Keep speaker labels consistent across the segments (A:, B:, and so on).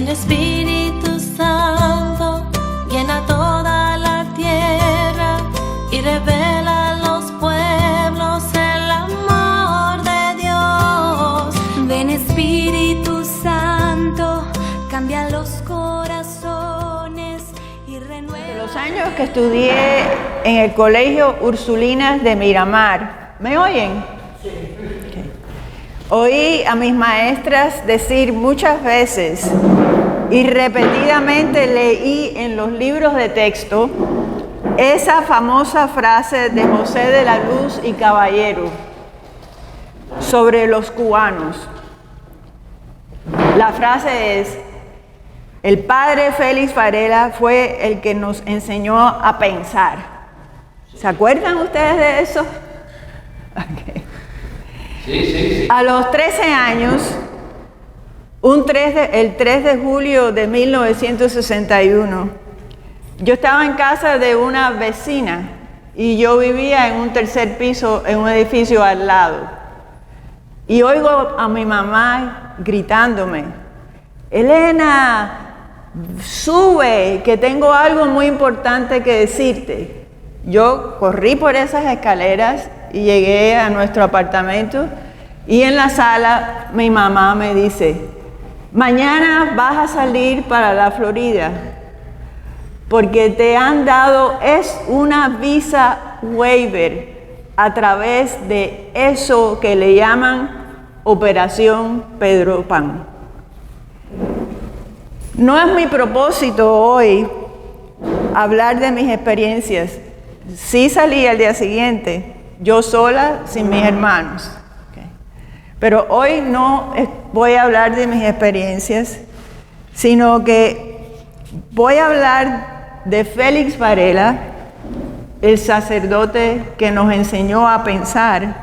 A: Ven Espíritu Santo, llena toda la tierra y revela a los pueblos el amor de Dios.
B: Ven Espíritu Santo, cambia los corazones y renueva.
C: Los años que estudié en el Colegio Ursulinas de Miramar, ¿me oyen? Sí. Okay. Oí a mis maestras decir muchas veces y repetidamente leí en los libros de texto esa famosa frase de José de la Luz y Caballero sobre los cubanos. La frase es: el padre Félix Varela fue el que nos enseñó a pensar. ¿Se acuerdan ustedes de eso? Okay.
D: Sí.
C: A los 13 años, el 3 de julio de 1961, yo estaba en casa de una vecina y yo vivía en un tercer piso en un edificio al lado. Y oigo a mi mamá gritándome: Elena, sube, que tengo algo muy importante que decirte. Yo corrí por esas escaleras y llegué a nuestro apartamento y en la sala mi mamá me dice: mañana vas a salir para la Florida porque te han dado una visa waiver a través de eso que le llaman Operación Pedro Pan. No es mi propósito hoy hablar de mis experiencias. Sí salí al día siguiente, yo sola, sin mis hermanos. Okay. Pero hoy no voy a hablar de mis experiencias, sino que voy a hablar de Félix Varela, el sacerdote que nos enseñó a pensar,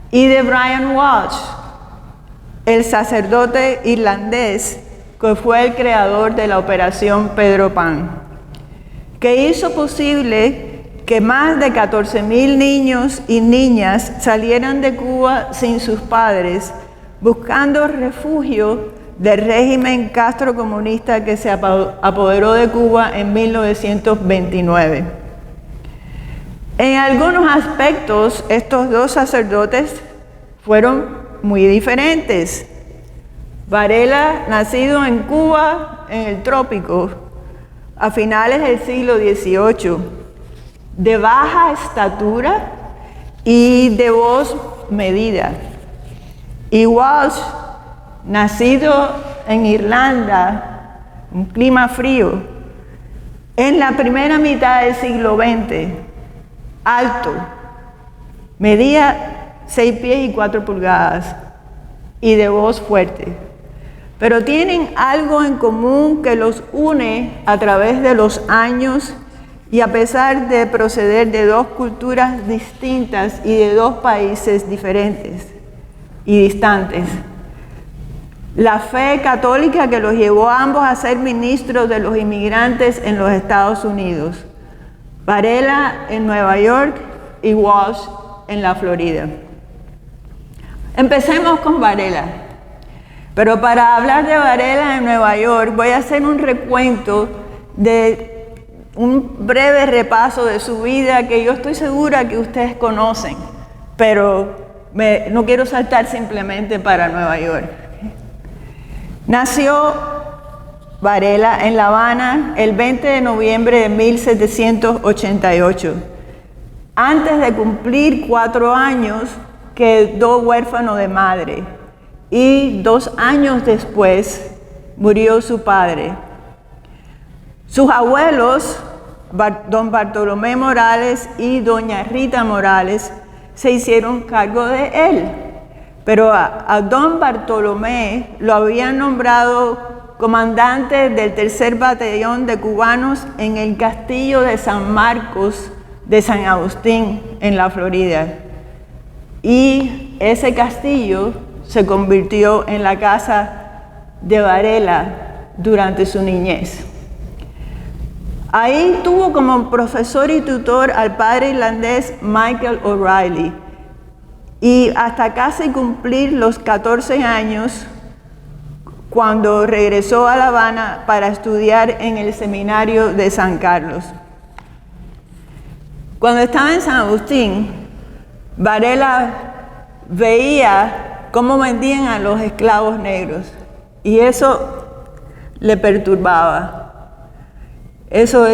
C: y de Brian Walsh, el sacerdote irlandés que fue el creador de la Operación Pedro Pan, que hizo posible que más de 14,000 niños y niñas salieran de Cuba sin sus padres, buscando refugio del régimen castrocomunista que se apoderó de Cuba en 1929. En algunos aspectos, estos dos sacerdotes fueron muy diferentes. Varela, nacido en Cuba, en el trópico, a finales del siglo XVIII, de baja estatura y de voz medida. Y Walsh, nacido en Irlanda, un clima frío, en la primera mitad del siglo XX, alto, medía 6 pies y 4 pulgadas y de voz fuerte. Pero tienen algo en común que los une a través de los años y a pesar de proceder de dos culturas distintas y de dos países diferentes y distantes. La fe católica que los llevó a ambos a ser ministros de los inmigrantes en los Estados Unidos. Varela en Nueva York y Walsh en la Florida. Empecemos con Varela. Pero para hablar de Varela en Nueva York voy a hacer un recuento de un breve repaso de su vida que yo estoy segura que ustedes conocen, pero no quiero saltar simplemente para Nueva York. Nació Varela en La Habana el 20 de noviembre de 1788. Antes de cumplir 4 años, quedó huérfano de madre y 2 años después murió su padre. Sus abuelos, don Bartolomé Morales y doña Rita Morales, se hicieron cargo de él. Pero a don Bartolomé lo habían nombrado comandante del 3er Batallón de Cubanos en el Castillo de San Marcos de San Agustín, en la Florida. Y ese castillo se convirtió en la casa de Varela durante su niñez. Ahí tuvo como profesor y tutor al padre irlandés Michael O'Reilly, y hasta casi cumplir los 14 años cuando regresó a La Habana para estudiar en el seminario de San Carlos. Cuando estaba en San Agustín, Varela veía cómo vendían a los esclavos negros y eso le perturbaba, eso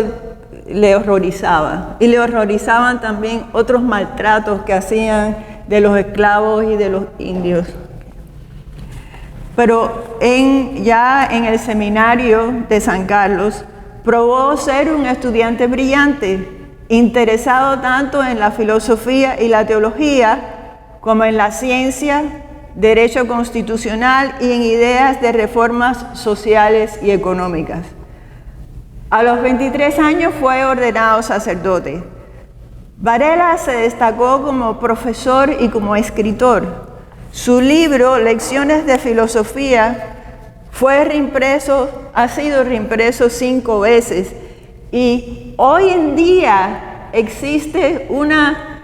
C: le horrorizaba, y le horrorizaban también otros maltratos que hacían de los esclavos y de los indios. Pero ya en el seminario de San Carlos probó ser un estudiante brillante, interesado tanto en la filosofía y la teología como en la ciencia, derecho constitucional y en ideas de reformas sociales y económicas. A los 23 años fue ordenado sacerdote. Varela se destacó como profesor y como escritor. Su libro, Lecciones de Filosofía, ha sido reimpreso 5 veces y hoy en día existe una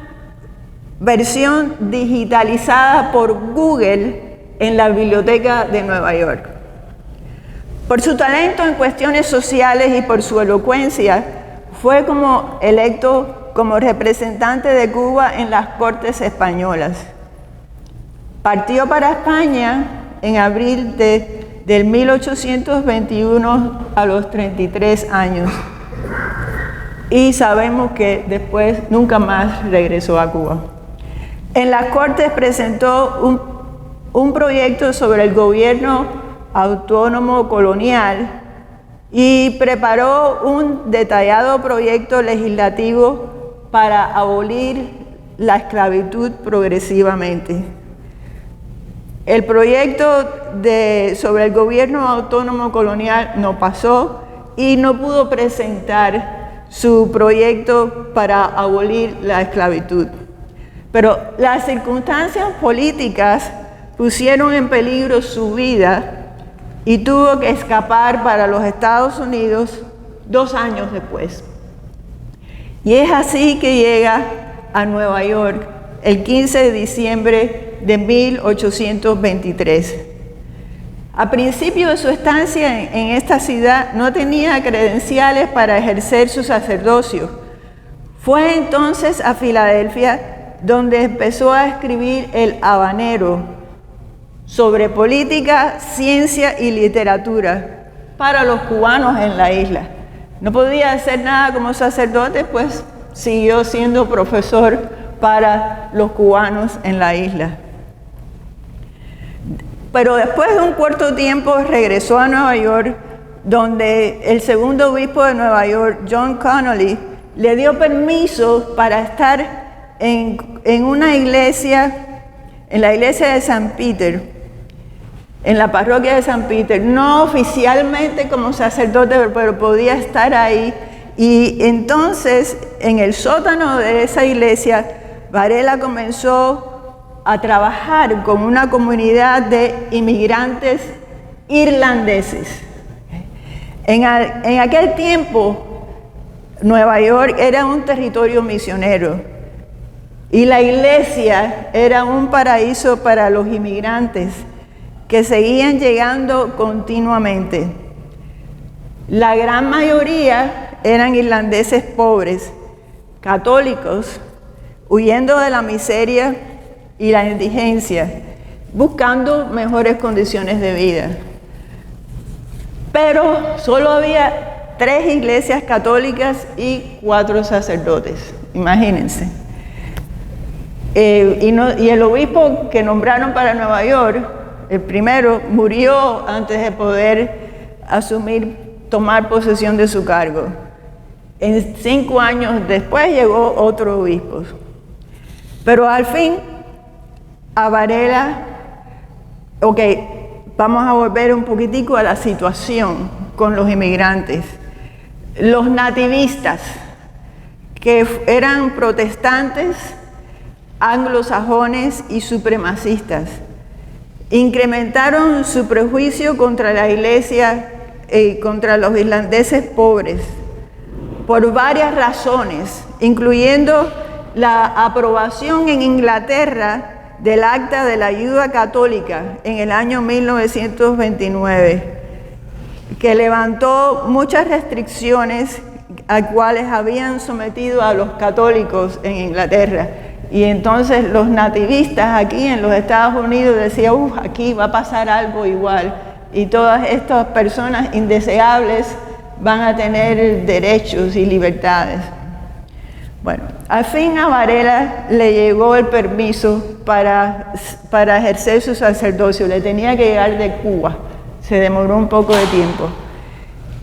C: versión digitalizada por Google en la Biblioteca de Nueva York. Por su talento en cuestiones sociales y por su elocuencia, fue electo como representante de Cuba en las Cortes Españolas. Partió para España en abril del 1821 a los 33 años y sabemos que después nunca más regresó a Cuba. En las Cortes presentó un proyecto sobre el gobierno autónomo colonial y preparó un detallado proyecto legislativo para abolir la esclavitud progresivamente. El proyecto sobre el gobierno autónomo colonial no pasó y no pudo presentar su proyecto para abolir la esclavitud. Pero las circunstancias políticas pusieron en peligro su vida y tuvo que escapar para los Estados Unidos 2 años después. Y es así que llega a Nueva York el 15 de diciembre de 1823. A principio de su estancia en esta ciudad no tenía credenciales para ejercer su sacerdocio. Fue entonces a Filadelfia donde empezó a escribir El Habanero sobre política, ciencia y literatura para los cubanos en la isla. No podía hacer nada como sacerdote, pues siguió siendo profesor para los cubanos en la isla. Pero después de un corto tiempo regresó a Nueva York, donde el segundo obispo de Nueva York, John Connolly, le dio permiso para estar en una iglesia, en la iglesia de San Peter, en la parroquia de San Peter, no oficialmente como sacerdote, pero podía estar ahí. Y entonces, en el sótano de esa iglesia, Varela comenzó a trabajar con una comunidad de inmigrantes irlandeses. En aquel tiempo, Nueva York era un territorio misionero y la iglesia era un paraíso para los inmigrantes que seguían llegando continuamente. La gran mayoría eran irlandeses pobres, católicos, huyendo de la miseria y la indigencia, buscando mejores condiciones de vida. Pero solo había 3 iglesias católicas y 4 sacerdotes, imagínense. Y el obispo que nombraron para Nueva York, el primero, murió antes de poder tomar posesión de su cargo. 5 años después llegó otro obispo. Pero al fin, a Varela, vamos a volver un poquitico a la situación con los inmigrantes. Los nativistas, que eran protestantes, anglosajones y supremacistas, incrementaron su prejuicio contra la iglesia y contra los irlandeses pobres por varias razones, incluyendo la aprobación en Inglaterra del Acta de la Ayuda Católica en el año 1929, que levantó muchas restricciones a cuales habían sometido a los católicos en Inglaterra. Y entonces los nativistas aquí en los Estados Unidos decían, aquí va a pasar algo igual, y todas estas personas indeseables van a tener derechos y libertades. Bueno, al fin a Varela le llegó el permiso para ejercer su sacerdocio. Le tenía que llegar de Cuba. Se demoró un poco de tiempo.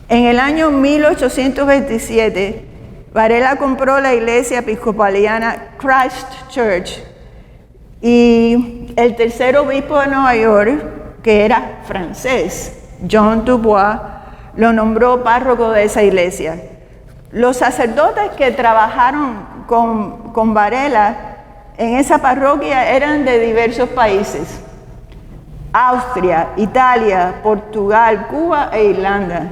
C: En el año 1827, Varela compró la iglesia episcopaliana Christ Church, y el tercer obispo de Nueva York, que era francés, John Dubois, lo nombró párroco de esa iglesia. Los sacerdotes que trabajaron con Varela en esa parroquia eran de diversos países: Austria, Italia, Portugal, Cuba e Irlanda.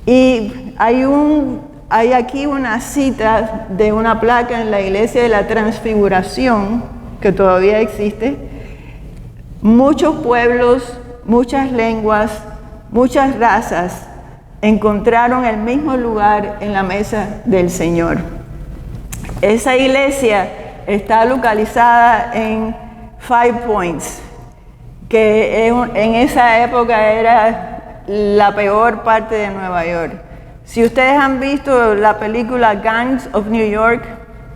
C: Y hay aquí una cita de una placa en la iglesia de la Transfiguración, que todavía existe. Muchos pueblos, muchas lenguas, muchas razas encontraron el mismo lugar en la mesa del Señor. Esa iglesia está localizada en Five Points, que en esa época era la peor parte de Nueva York. Si ustedes han visto la película Gangs of New York,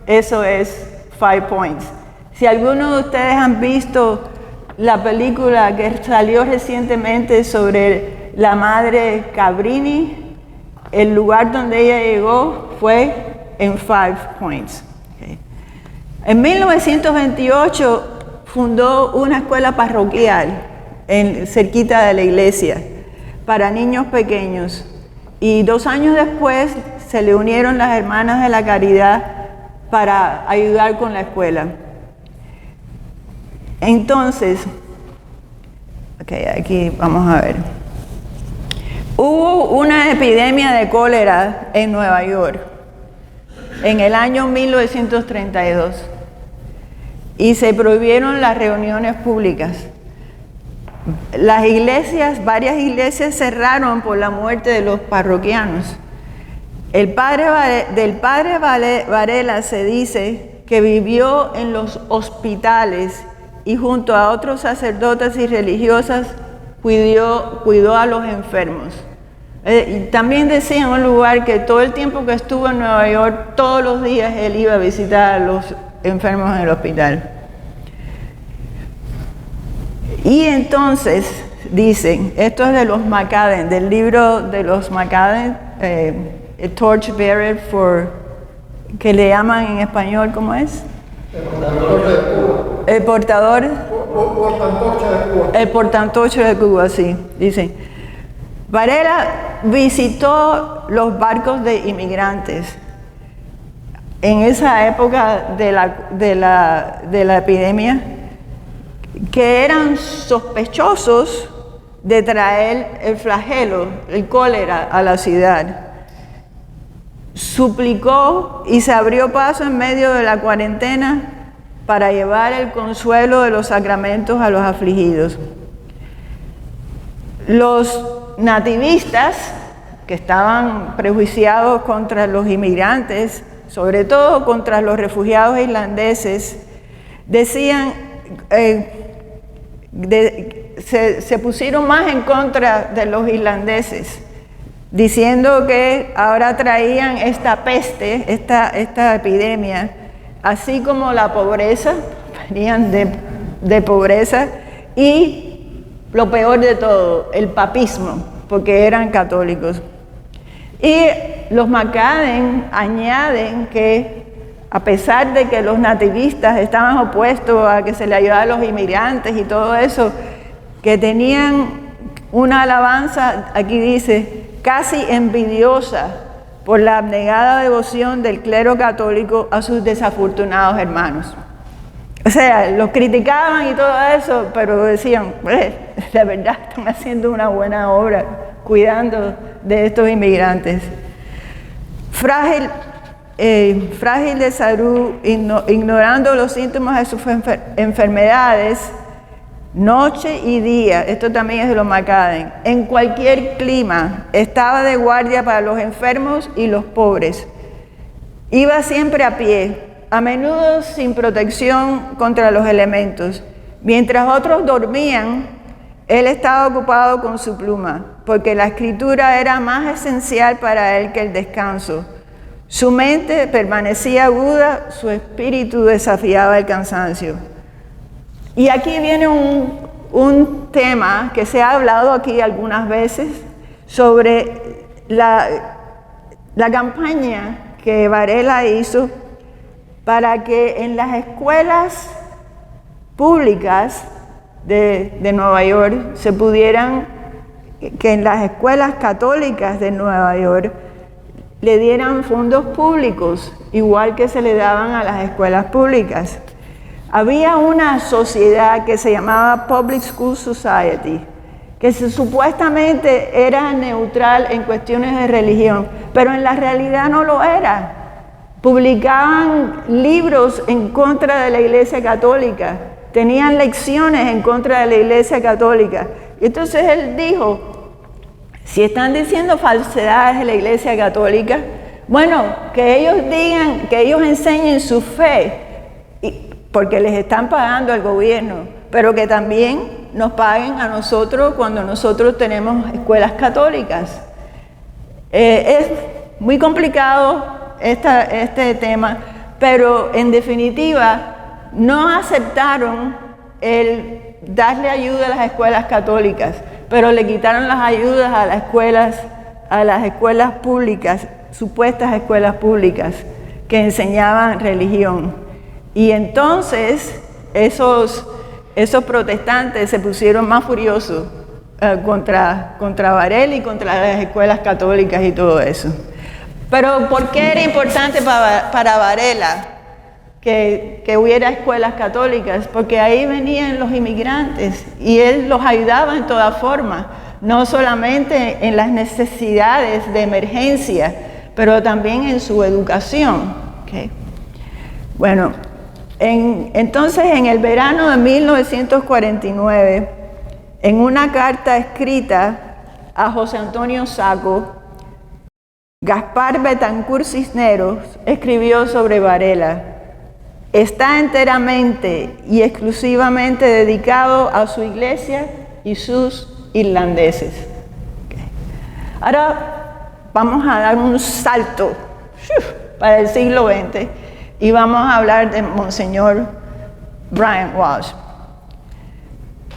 C: eso es Five Points. Si algunos de ustedes han visto la película que salió recientemente sobre la madre Cabrini, el lugar donde ella llegó fue en Five Points. Okay. En 1928 fundó una escuela parroquial cerquita de la iglesia para niños pequeños, y 2 años después se le unieron las Hermanas de la Caridad para ayudar con la escuela. Entonces, aquí vamos a ver. Hubo una epidemia de cólera en Nueva York en el año 1932 y se prohibieron las reuniones públicas. Las iglesias, varias iglesias cerraron por la muerte de los parroquianos. Del padre Varela se dice que vivió en los hospitales y junto a otros sacerdotes y religiosas cuidó a los enfermos. Y también decía en un lugar que todo el tiempo que estuvo en Nueva York, todos los días él iba a visitar a los enfermos en el hospital. Y entonces dicen, esto es de los McCadden, del libro de los McCadden, Torchbearer for, que le llaman en español, ¿cómo es? El portador de Cuba. El portantocha de Cuba, sí, dicen. Varela visitó los barcos de inmigrantes en esa época de la epidemia, que eran sospechosos de traer el flagelo, el cólera, a la ciudad. Suplicó y se abrió paso en medio de la cuarentena para llevar el consuelo de los sacramentos a los afligidos. Los nativistas, que estaban prejuiciados contra los inmigrantes, sobre todo contra los refugiados irlandeses, decían, se pusieron más en contra de los irlandeses, diciendo que ahora traían esta peste, esta epidemia, así como la pobreza, venían de pobreza, y lo peor de todo, el papismo, porque eran católicos. Y los McCadden añaden que, a pesar de que los nativistas estaban opuestos a que se le ayudara a los inmigrantes y todo eso, que tenían una alabanza, aquí dice, casi envidiosa por la abnegada devoción del clero católico a sus desafortunados hermanos. O sea, los criticaban y todo eso, pero decían, la verdad están haciendo una buena obra cuidando de estos inmigrantes. Frágil frágil de salud, ignorando los síntomas de sus enfermedades, noche y día, esto también es de los Maccaden, en cualquier clima, estaba de guardia para los enfermos y los pobres. Iba siempre a pie, a menudo sin protección contra los elementos. Mientras otros dormían, él estaba ocupado con su pluma, porque la escritura era más esencial para él que el descanso. Su mente permanecía aguda, su espíritu desafiaba el cansancio. Y aquí viene un tema que se ha hablado aquí algunas veces sobre la campaña que Varela hizo para que en las escuelas públicas de Nueva York se pudieran, que en las escuelas católicas de Nueva York le dieran fondos públicos, igual que se le daban a las escuelas públicas. Había una sociedad que se llamaba Public School Society, que supuestamente era neutral en cuestiones de religión, pero en la realidad no lo era. Publicaban libros en contra de la Iglesia Católica, tenían lecciones en contra de la Iglesia Católica. Y entonces él dijo, si están diciendo falsedades de la Iglesia Católica, bueno, que ellos digan, que ellos enseñen su fe, porque les están pagando al gobierno, pero que también nos paguen a nosotros cuando nosotros tenemos escuelas católicas. Es muy complicado este tema, pero en definitiva no aceptaron el darle ayuda a las escuelas católicas, pero le quitaron las ayudas a las escuelas públicas, supuestas escuelas públicas que enseñaban religión. Y entonces esos protestantes se pusieron más furiosos contra Varela y contra las escuelas católicas y todo eso. Pero ¿por qué era importante para Varela que hubiera escuelas católicas? Porque ahí venían los inmigrantes y él los ayudaba en todas formas, no solamente en las necesidades de emergencia, pero también en su educación. ¿Okay? Bueno, entonces en el verano de 1949, en una carta escrita a José Antonio Sacco, Gaspar Betancourt Cisneros escribió sobre Varela: está enteramente y exclusivamente dedicado a su iglesia y sus irlandeses. Okay. Ahora vamos a dar un salto para el siglo XX y vamos a hablar de Monseñor Brian Walsh.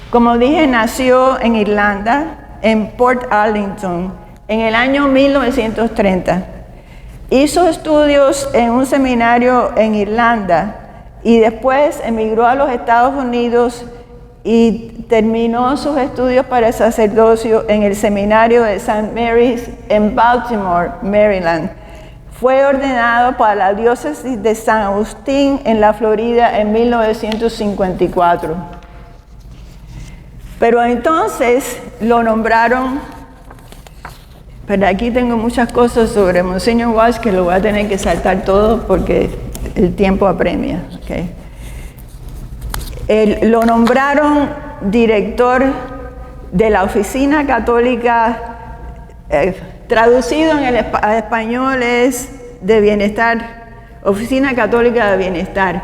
C: Como dije, nació en Irlanda, en Port Arlington, en el año 1930. Hizo estudios en un seminario en Irlanda y después emigró a los Estados Unidos y terminó sus estudios para el sacerdocio en el seminario de St. Mary's en Baltimore, Maryland. Fue ordenado para la diócesis de San Agustín en la Florida en 1954. Pero entonces lo nombraron, pero aquí tengo muchas cosas sobre Monseñor Walsh que lo voy a tener que saltar todo porque el tiempo apremia. Okay. Lo nombraron director de la Oficina Católica, traducido en el español es de Bienestar, Oficina Católica de Bienestar.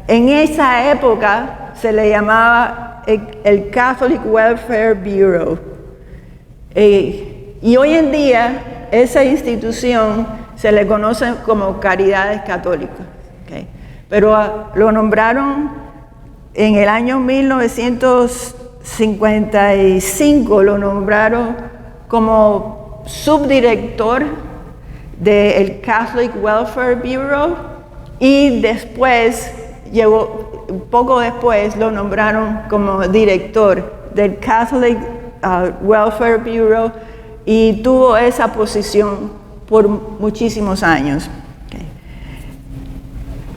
C: En esa época se le llamaba el Catholic Welfare Bureau. Y hoy en día esa institución se le conoce como Caridades Católicas. Okay. Pero lo nombraron en el año 1955, lo nombraron como subdirector del Catholic Welfare Bureau y después, poco después, lo nombraron como director del Catholic Welfare Bureau y tuvo esa posición por muchísimos años. Okay.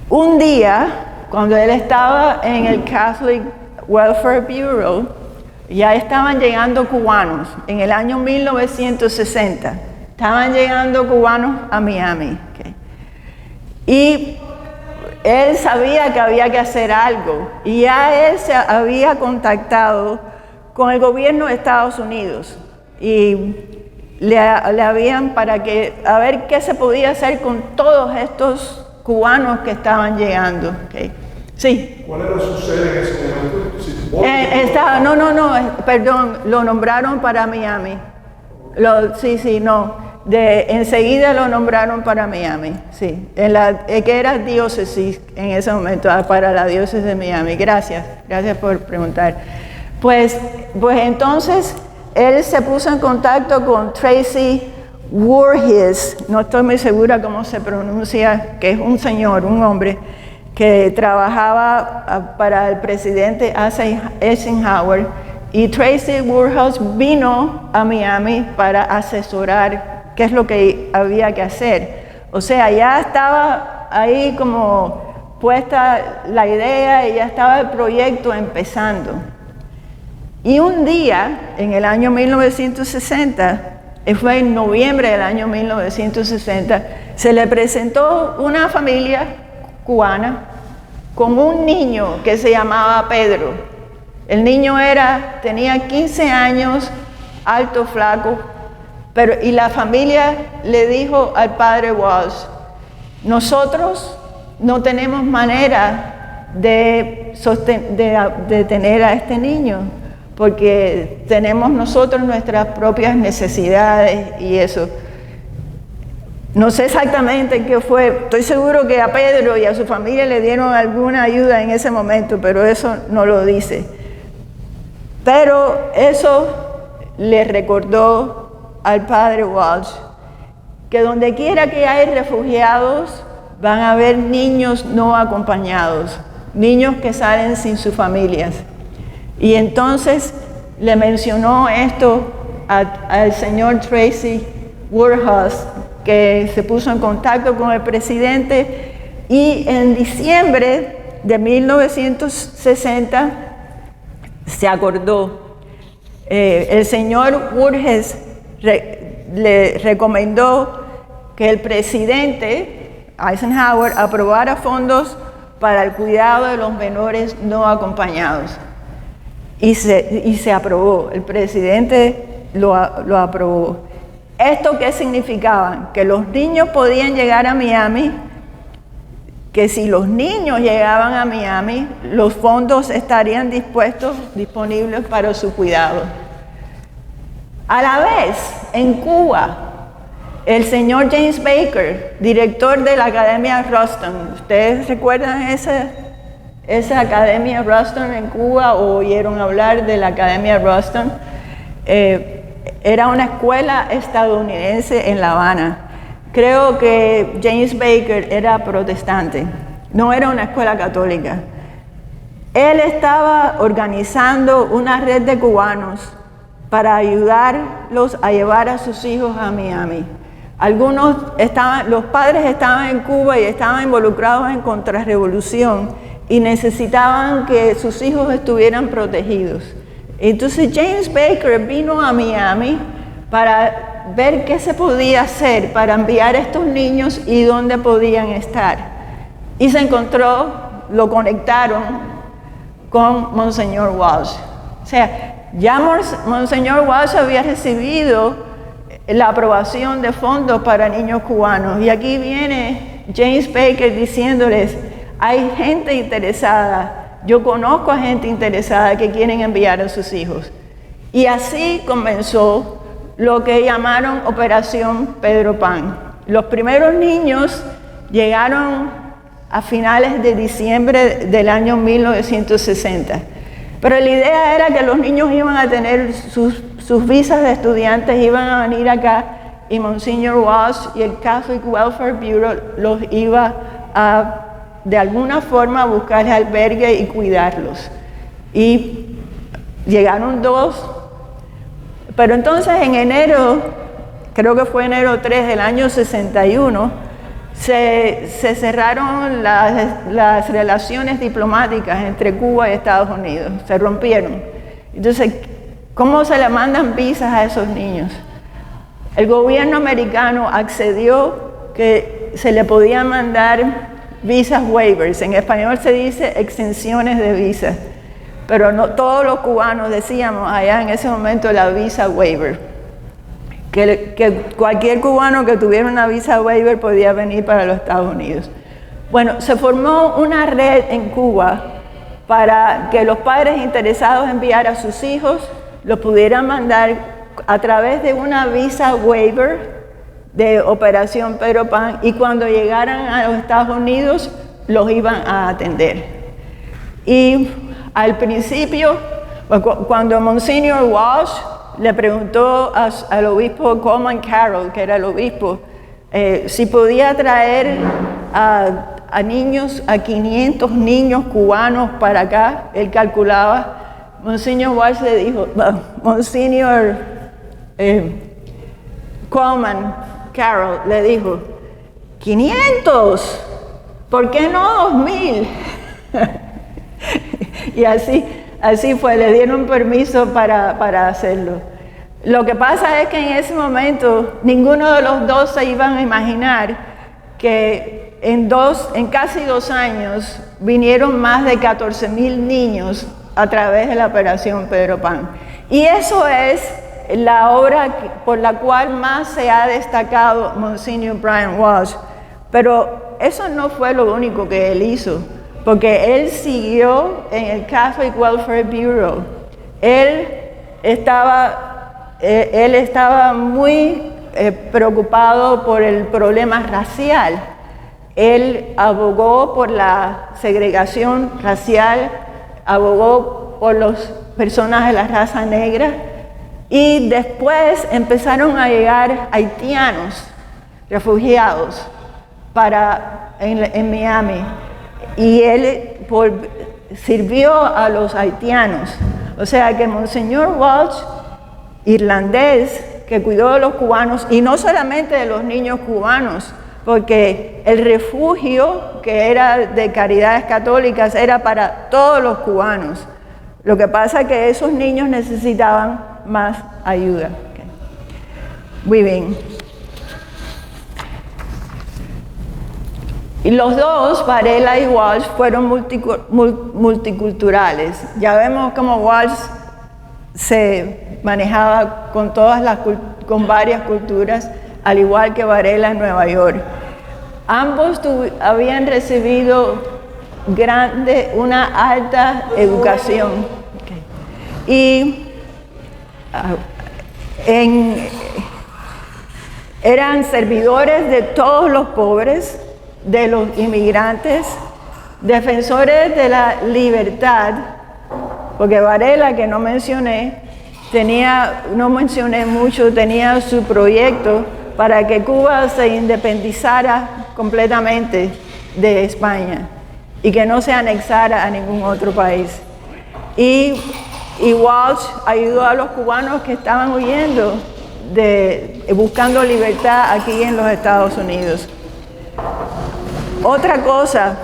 C: Un día, cuando él estaba en el Catholic Welfare Bureau, ya estaban llegando cubanos, en el año 1960, estaban llegando cubanos a Miami. Okay. Y él sabía que había que hacer algo y ya él se había contactado con el gobierno de Estados Unidos y le habían para que a ver qué se podía hacer con todos estos cubanos que estaban llegando. Okay. Sí.
E: ¿Cuál era su sede en ese momento?
C: Perdón, lo nombraron para Miami. Enseguida lo nombraron para Miami, sí, que era diócesis en ese momento, para la diócesis de Miami. Gracias por preguntar. Pues entonces él se puso en contacto con Tracy Voorhees, no estoy muy segura cómo se pronuncia, que es un hombre que trabajaba para el presidente Eisenhower, y Tracy Voorhees vino a Miami para asesorar qué es lo que había que hacer. O sea, ya estaba ahí como puesta la idea y ya estaba el proyecto empezando. Y un día, en el año 1960, fue en noviembre del año 1960, se le presentó una familia cubana con un niño que se llamaba Pedro. El niño tenía 15 años, alto, flaco, y la familia le dijo al padre Walsh, nosotros no tenemos manera de tener a este niño, porque tenemos nosotros nuestras propias necesidades y eso. No sé exactamente qué fue, estoy seguro que a Pedro y a su familia le dieron alguna ayuda en ese momento, pero eso no lo dice. Pero eso le recordó al padre Walsh que donde quiera que hay refugiados van a haber niños no acompañados, niños que salen sin sus familias. Y entonces le mencionó esto al señor Tracy Voorhees, que se puso en contacto con el presidente, y en diciembre de 1960 se acordó. El señor Voorhees le recomendó que el presidente Eisenhower aprobara fondos para el cuidado de los menores no acompañados. Y se aprobó, el presidente lo aprobó. ¿Esto qué significaba? Que los niños podían llegar a Miami, que si los niños llegaban a Miami, los fondos estarían disponibles para su cuidado. A la vez, en Cuba, el señor James Baker, director de la Academia Ruston, ¿ustedes recuerdan esa Academia Ruston en Cuba o oyeron hablar de la Academia Ruston? Era una escuela estadounidense en La Habana. Creo que James Baker era protestante, no era una escuela católica. Él estaba organizando una red de cubanos para ayudarlos a llevar a sus hijos a Miami. Los padres estaban en Cuba y estaban involucrados en contrarrevolución y necesitaban que sus hijos estuvieran protegidos. Entonces James Baker vino a Miami para ver qué se podía hacer para enviar a estos niños y dónde podían estar. Y se encontró, lo conectaron con Monseñor Walsh. O sea, ya Monseñor Walsh había recibido la aprobación de fondos para niños cubanos. Y aquí viene James Baker diciéndoles, hay gente interesada. Yo conozco a gente interesada que quieren enviar a sus hijos. Y así comenzó lo que llamaron Operación Pedro Pan. Los primeros niños llegaron a finales de diciembre del año 1960. Pero la idea era que los niños iban a tener sus visas de estudiantes, iban a venir acá, y Monsignor Walsh y el Catholic Welfare Bureau los iba a de alguna forma buscar albergue y cuidarlos. Y llegaron 2, pero entonces en enero, creo que fue enero 3 del año 61, se cerraron las relaciones diplomáticas entre Cuba y Estados Unidos, se rompieron. Entonces, ¿cómo se le mandan visas a esos niños? El gobierno americano accedió que se le podía mandar visas waivers. En español se dice exenciones de visa, pero no todos los cubanos decíamos allá en ese momento la visa waiver, que cualquier cubano que tuviera una visa waiver podía venir para los Estados Unidos. Bueno, se formó una red en Cuba para que los padres interesados en enviar a sus hijos los pudieran mandar a través de una visa waiver de Operación Pedro Pan, y cuando llegaran a los Estados Unidos los iban a atender. Y al principio, cuando Monsignor Walsh le preguntó al obispo Coleman Carroll, que era el obispo, si podía traer a niños, a 500 niños cubanos para acá, él calculaba, Monsignor Walsh le dijo, Monsignor Coleman Carroll le dijo, 500, ¿por qué no 2000? Y así fue, le dieron permiso para hacerlo. Lo que pasa es que en ese momento ninguno de los dos se iban a imaginar que en casi 2 años vinieron más de 14,000 niños a través de la Operación Pedro Pan. Y eso es la obra por la cual más se ha destacado Monsignor Brian Walsh. Pero eso no fue lo único que él hizo, porque él siguió en el Catholic Welfare Bureau. Él estaba muy preocupado por el problema racial. Él abogó por la segregación racial, abogó por las personas de la raza negra. Y después empezaron a llegar haitianos, refugiados, en Miami. Y él sirvió a los haitianos. O sea que Monseñor Walsh, irlandés, que cuidó de los cubanos, y no solamente de los niños cubanos, porque el refugio que era de Caridades Católicas era para todos los cubanos. Lo que pasa es que esos niños necesitaban más ayuda. Okay. Muy bien. Y los dos, Varela y Walsh, fueron multiculturales. Ya vemos cómo Walsh se manejaba con varias culturas, al igual que Varela en Nueva York. Ambos habían recibido una alta educación. Okay. Y eran servidores de todos los pobres, de los inmigrantes, defensores de la libertad, porque Varela, que no mencioné mucho, tenía su proyecto para que Cuba se independizara completamente de España y que no se anexara a ningún otro país. Y Walsh ayudó a los cubanos que estaban huyendo, buscando libertad aquí en los Estados Unidos. Otra cosa,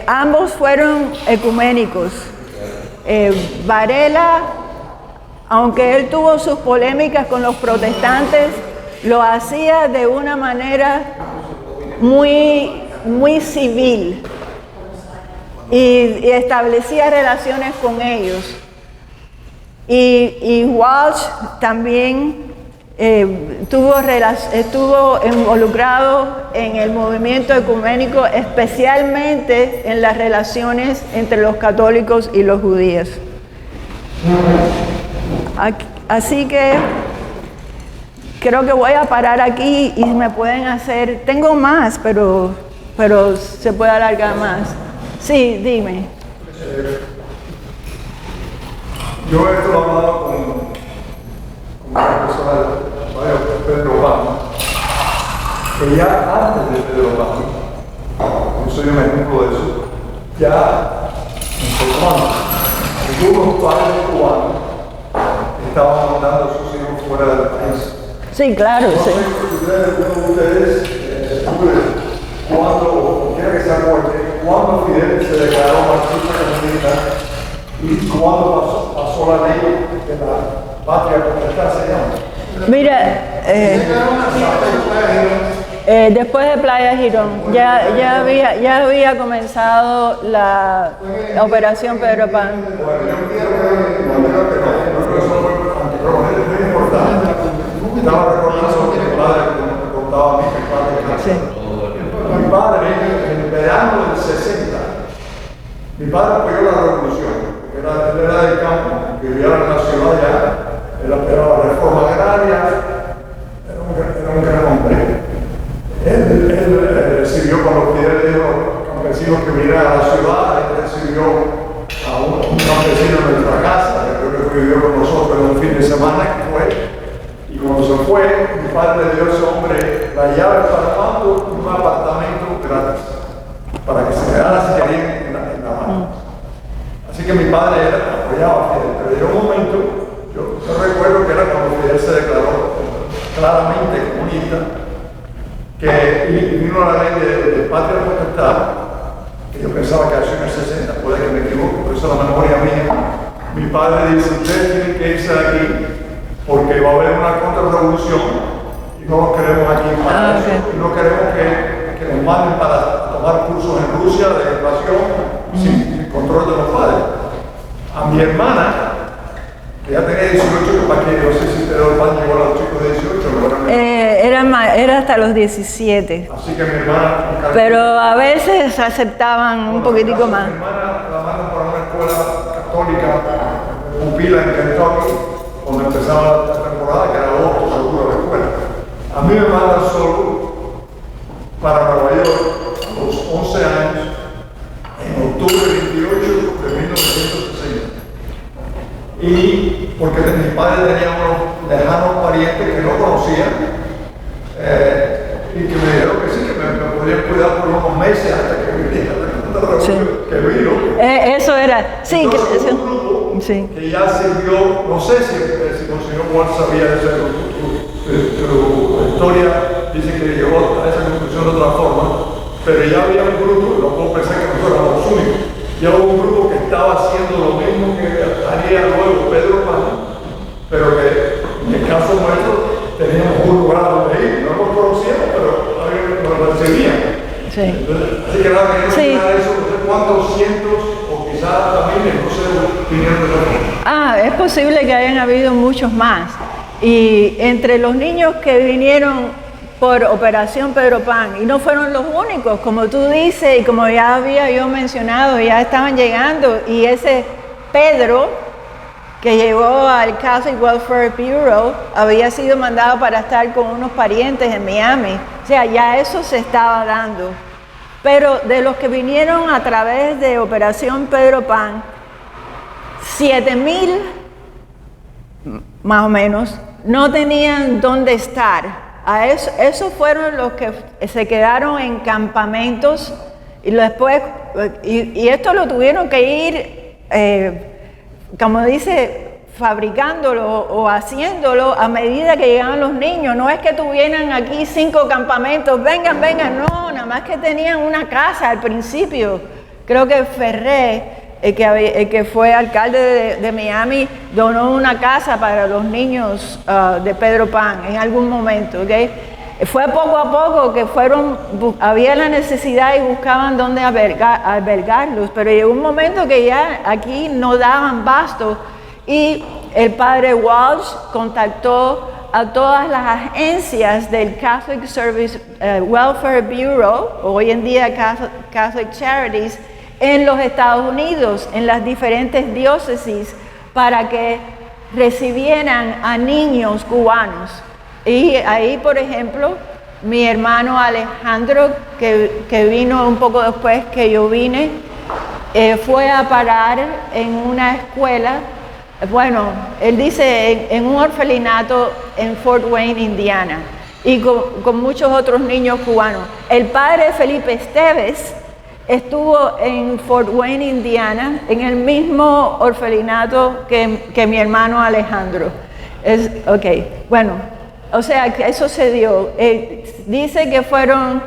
C: ambos fueron ecuménicos. Varela, aunque él tuvo sus polémicas con los protestantes, lo hacía de una manera muy, muy civil y establecía relaciones con ellos. Y Walsh también estuvo involucrado en el movimiento ecuménico, especialmente en las relaciones entre los católicos y los judíos. Así que creo que voy a parar aquí y me pueden hacer, tengo más, pero se puede alargar más. Sí, dime.
E: Yo he trabajado con una persona, Pedro Pan, que ya antes de Pedro Pan, yo soy un ejemplo de eso, ya en Colomán, algunos padres cubanos estaban mandando a sus hijos fuera del país.
C: Sí, claro,
E: no
C: sí.
E: sé si ustedes cuando, quiera que sea cuando Fidel se declaró marxista comunista y cuando pasó la ley de la patria potestad se llama.
C: Mira, Después de Playa Girón, ya había comenzado la operación Pedro Pan.
E: Bueno, yo quiero que eso es muy importante. Estaba recordando que mi padre me contaba a mí que mi padre, en el verano del 60, mi padre apoyó la revolución. Él era del campo, vivía en la ciudad ya, era la reforma agraria, era un gran hombre. Él recibió con los Fidel de los campesinos que vinieron a la ciudad, él recibió a un campesino en nuestra casa, que creo que vivió con nosotros en un fin de semana que fue. Y cuando se fue, mi padre le dio a ese hombre la llave para un apartamento gratis, para que se quedara si quería en la mano. Así que mi padre apoyaba a Fidel, pero llegó un momento, yo recuerdo que era cuando Fidel se declaró claramente comunista, que vino la ley de patria potestad, que yo pensaba que hace en el 60, puede que me equivoque, por eso la memoria mía. Mi padre dice, ustedes tienen que irse de aquí porque va a haber una contrarrevolución y no los queremos aquí en Palacio, y no queremos que nos manden para tomar cursos en Rusia de educación sin control de los padres. A mi hermana, que ya tenía 18, para que no sé si Pedro Pan llegó a los chicos de 18,
C: era hasta los 17.
E: Así que mi hermana...
C: Pero a veces aceptaban un poquitico más.
E: Mi hermana la mandan para una escuela católica, pupila en Kentucky, cuando empezaba la temporada, que era agosto seguro la escuela. A mí me mandan solo para Nueva York a los 11 años, en octubre 28 de 1960. Y porque mi padre tenía unos lejanos parientes que no conocía y que me dijeron que sí, que me podían cuidar por unos meses hasta que viniera la revolución que vino.
C: Eso era, sí.
E: Entonces, un grupo que ya sirvió, no sé si Monseñor Juan sabía de esa historia, dice que llegó a esa conclusión de otra forma, pero ya había un grupo, no puedo pensar que nosotros éramos los únicos, ya hubo un grupo que estaba haciendo lo mismo que haría luego Pedro Pan, pero que en el caso nuestro teníamos un lugar donde ir, no nos conocíamos, pero nos recibían.
C: Sí.
E: Así que nada, que no sé eso, no sé cuántos cientos o quizás también, no sé, vinieron de la
C: es posible que hayan habido muchos más. Y entre los niños que vinieron por Operación Pedro Pan, y no fueron los únicos, como tú dices, y como ya había yo mencionado, ya estaban llegando, y ese Pedro, que llegó al Catholic Welfare Bureau, había sido mandado para estar con unos parientes en Miami, o sea, ya eso se estaba dando. Pero de los que vinieron a través de Operación Pedro Pan, 7,000, más o menos, no tenían dónde estar. Esos fueron los que se quedaron en campamentos y después, y esto lo tuvieron que ir, como dice, fabricándolo o haciéndolo a medida que llegaban los niños. No es que tuvieran aquí 5 campamentos, vengan, no, nada más que tenían una casa al principio. Creo que Ferré, el que fue alcalde de Miami, donó una casa para los niños de Pedro Pan en algún momento, ¿okay? Fue poco a poco que había la necesidad y buscaban dónde albergarlos, pero llegó un momento que ya aquí no daban basto y el padre Walsh contactó a todas las agencias del Catholic Service Welfare Bureau, hoy en día Catholic Charities, en los Estados Unidos, en las diferentes diócesis, para que recibieran a niños cubanos. Y ahí, por ejemplo, mi hermano Alejandro, que vino un poco después que yo vine, fue a parar en una escuela, bueno, él dice en un orfelinato en Fort Wayne, Indiana, y con muchos otros niños cubanos. El padre Felipe Esteves estuvo en Fort Wayne, Indiana, en el mismo orfelinato que mi hermano Alejandro. Bueno, o sea, que eso se dio. Dice que fueron,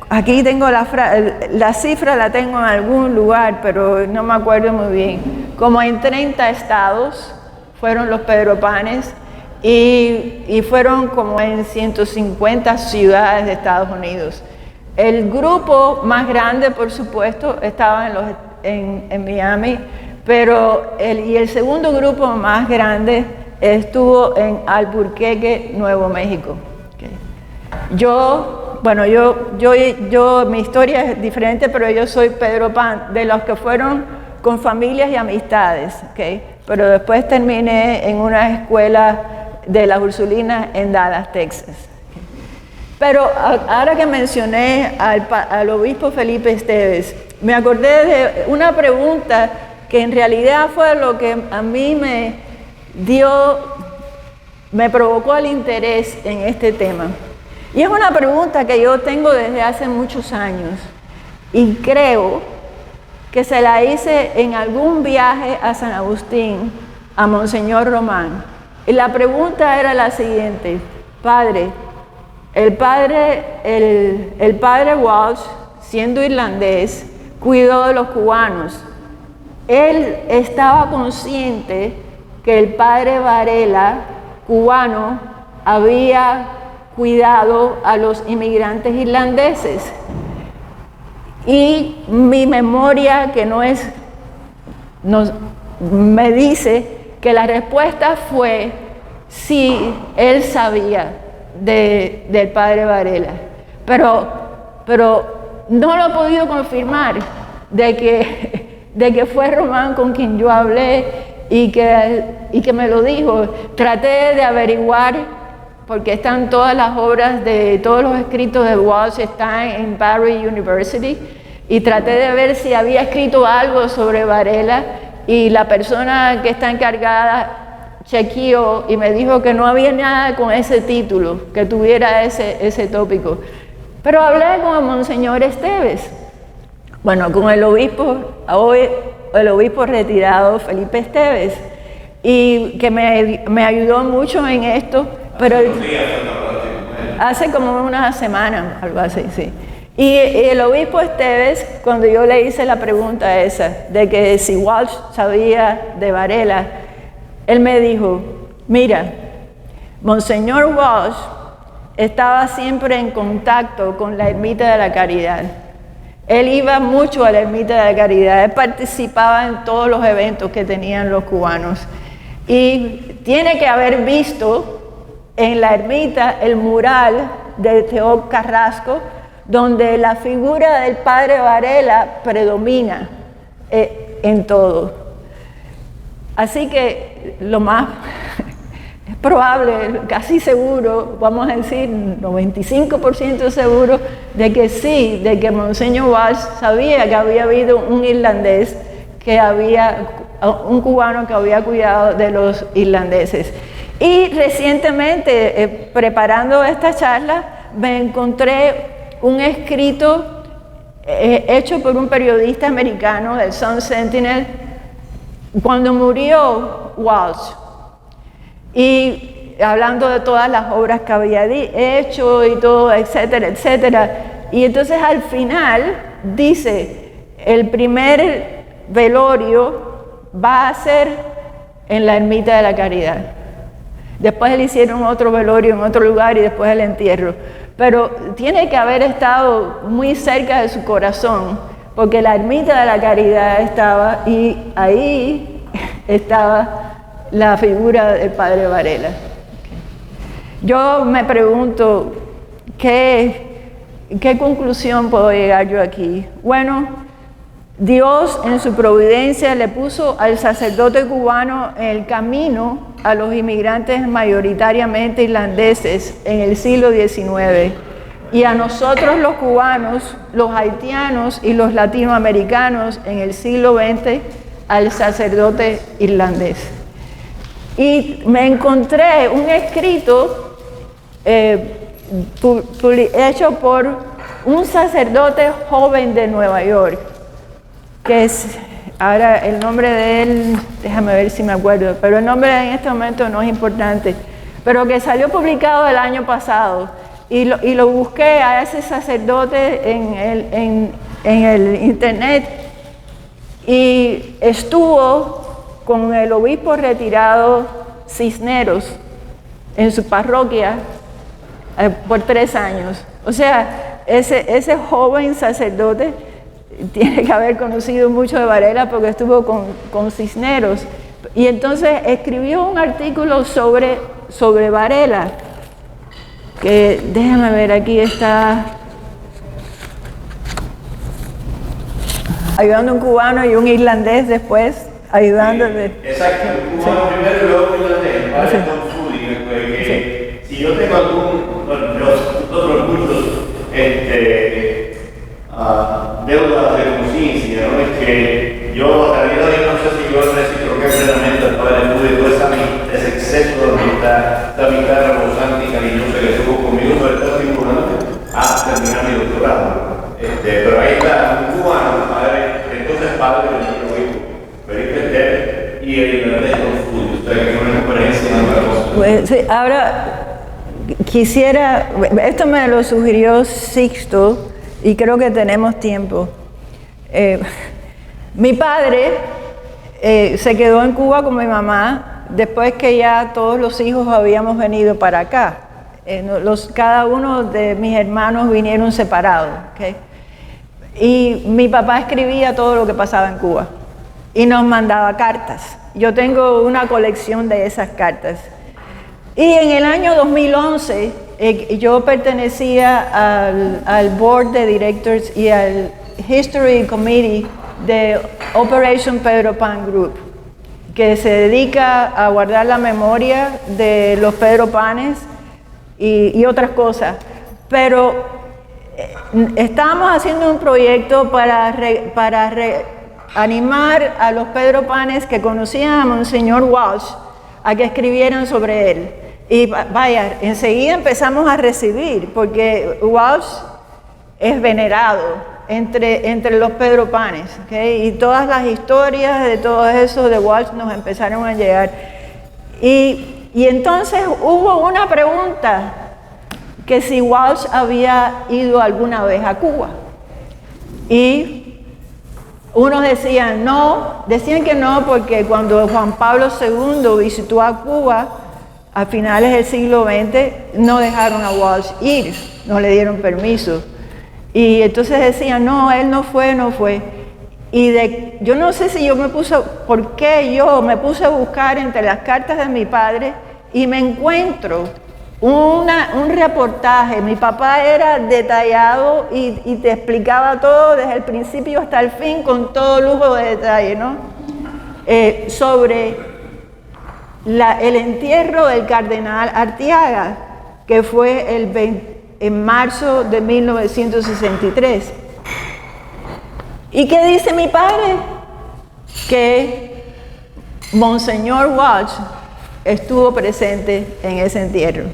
C: aquí tengo la cifra, la tengo en algún lugar, pero no me acuerdo muy bien. Como en 30 estados fueron los Pedro Panes, y fueron como en 150 ciudades de Estados Unidos. El grupo más grande, por supuesto, estaba en Miami, pero el segundo grupo más grande estuvo en Albuquerque, Nuevo México. Okay. Mi historia es diferente, pero yo soy Pedro Pan, de los que fueron con familias y amistades, okay. Pero después terminé en una escuela de las Ursulinas en Dallas, Texas. Okay. Pero ahora que mencioné al obispo Felipe Esteves, me acordé de una pregunta que en realidad fue lo que a mí me provocó el interés en este tema. Y es una pregunta que yo tengo desde hace muchos años y creo que se la hice en algún viaje a San Agustín, a Monseñor Román. Y la pregunta era la siguiente: Padre, el padre Walsh, siendo irlandés, cuidó de los cubanos. Él estaba consciente que el padre Varela, cubano, había cuidado a los inmigrantes irlandeses. Y mi memoria, que me dice que la respuesta fue sí, él sabía del padre Varela. Pero no lo he podido confirmar de que fue Román con quien yo hablé y que me lo dijo. Traté de averiguar, porque están todas las obras de todos los escritos de Walsh, están en Barry University, y traté de ver si había escrito algo sobre Varela, y la persona que está encargada chequeó y me dijo que no había nada con ese título, que tuviera ese tópico. Pero hablé con el Monseñor Esteves, con el obispo retirado Felipe Esteves, y que me ayudó mucho en esto, pero hace como una semana, algo así, sí. Y el obispo Esteves, cuando yo le hice la pregunta esa, de que si Walsh sabía de Varela, él me dijo: mira, Monseñor Walsh estaba siempre en contacto con la Ermita de la Caridad. Él iba mucho a la Ermita de la Caridad, él participaba en todos los eventos que tenían los cubanos. Y tiene que haber visto en la ermita el mural de Teo Carrasco, donde la figura del padre Varela predomina en todo. Así que lo más es probable, casi seguro, vamos a decir 95% seguro, de que sí, de que Monseñor Walsh sabía que había habido un irlandés, un cubano que había cuidado de los irlandeses. Y recientemente, preparando esta charla, me encontré un escrito hecho por un periodista americano del Sun Sentinel cuando murió Walsh, y hablando de todas las obras que había hecho y todo, etcétera, etcétera. Y entonces al final dice: el primer velorio va a ser en la Ermita de la Caridad. Después le hicieron otro velorio en otro lugar y después el entierro. Pero tiene que haber estado muy cerca de su corazón, porque la Ermita de la Caridad estaba, y ahí estaba la figura del padre Varela. Yo me pregunto, ¿qué conclusión puedo llegar yo aquí? Bueno, Dios en su providencia le puso al sacerdote cubano en el camino a los inmigrantes mayoritariamente irlandeses en el siglo XIX, y a nosotros los cubanos, los haitianos y los latinoamericanos en el siglo XX al sacerdote irlandés. Y me encontré un escrito hecho por un sacerdote joven de Nueva York, que es, ahora el nombre de él, déjame ver si me acuerdo, pero el nombre en este momento no es importante, pero que salió publicado el año pasado, y lo busqué a ese sacerdote en el internet, y estuvo con el obispo retirado Cisneros en su parroquia por 3 años. O sea, ese joven sacerdote tiene que haber conocido mucho de Varela porque estuvo con Cisneros. Y entonces escribió un artículo sobre Varela, que déjame ver, aquí está, ayudando a un cubano y un irlandés después, ayudándole.
D: Exacto, un cubano primero y luego un irlandés, padre Tom Foody, que si yo tengo nosotros muchos deudas de conciencia, ¿no? Es que yo a día de hoy no sé si yo reciproqué plenamente al padre Foody todo ese exceso de amistad rebosante y cariñosa que tuvo conmigo, sobre todo hasta terminar mi doctorado. Pero ahí está un cubano, entonces padre de nuestro hijo, Felipe Ter y el irlandés Tom Foody. O sea que es una experiencia maravillosa.
C: Pues, sí, ahora quisiera, esto me lo sugirió Sixto y creo que tenemos tiempo. Mi padre se quedó en Cuba con mi mamá después que ya todos los hijos habíamos venido para acá. Cada uno de mis hermanos vinieron separados. ¿Okay? Y mi papá escribía todo lo que pasaba en Cuba y nos mandaba cartas. Yo tengo una colección de esas cartas. Y en el año 2011 yo pertenecía al Board de Directors y al History Committee de Operation Pedro Pan Group, que se dedica a guardar la memoria de los Pedro Panes y otras cosas. Pero estábamos haciendo un proyecto para animar a los Pedro Panes que conocían a Monseñor Walsh a que escribieran sobre él. Y vaya, enseguida empezamos a recibir, porque Walsh es venerado entre los Pedro Panes, ¿okay? Y todas las historias de todo eso de Walsh nos empezaron a llegar. Y entonces hubo una pregunta, que si Walsh había ido alguna vez a Cuba. Y unos decían que no, porque cuando Juan Pablo II visitó a Cuba, a finales del siglo XX, no dejaron a Walsh ir, no le dieron permiso. Y entonces decían, no, él no fue. Y yo no sé si por qué yo me puse a buscar entre las cartas de mi padre y me encuentro un reportaje. Mi papá era detallado y te explicaba todo desde el principio hasta el fin con todo lujo de detalle, ¿no? Sobre el entierro del cardenal Artiaga, que fue en marzo de 1963. ¿Y qué dice mi padre? Que Monseñor Walsh estuvo presente en ese entierro.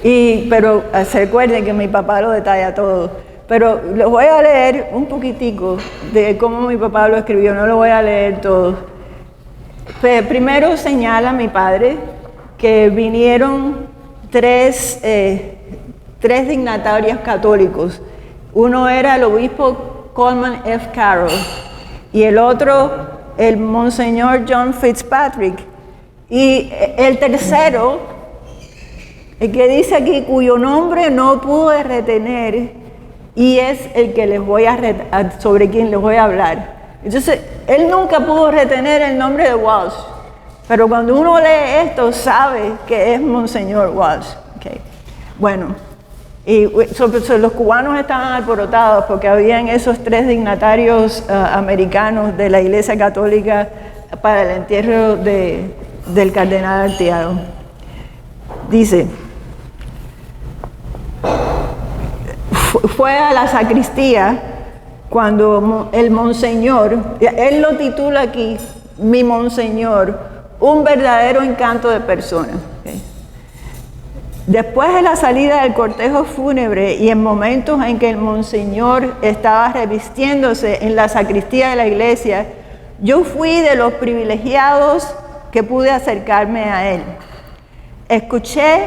C: Pero se recuerden que mi papá lo detalla todo. Pero les voy a leer un poquitico de cómo mi papá lo escribió, no lo voy a leer todo. Primero señala mi padre que vinieron tres dignatarios católicos. Uno era el obispo Coleman F. Carroll y el otro el Monseñor John Fitzpatrick. Y el tercero, el que dice aquí, cuyo nombre no pude retener, y es el que sobre quien les voy a hablar. Entonces, él nunca pudo retener el nombre de Walsh, pero cuando uno lee esto, sabe que es Monseñor Walsh. Okay. Bueno, y los cubanos estaban alborotados porque habían esos 3 dignatarios americanos de la Iglesia Católica para el entierro del cardenal Artiaga. Dice, fue a la sacristía cuando el monseñor, él lo titula aquí, mi monseñor, un verdadero encanto de persona. Okay. Después de la salida del cortejo fúnebre y en momentos en que el monseñor estaba revistiéndose en la sacristía de la iglesia, yo fui de los privilegiados que pude acercarme a él. Escuché,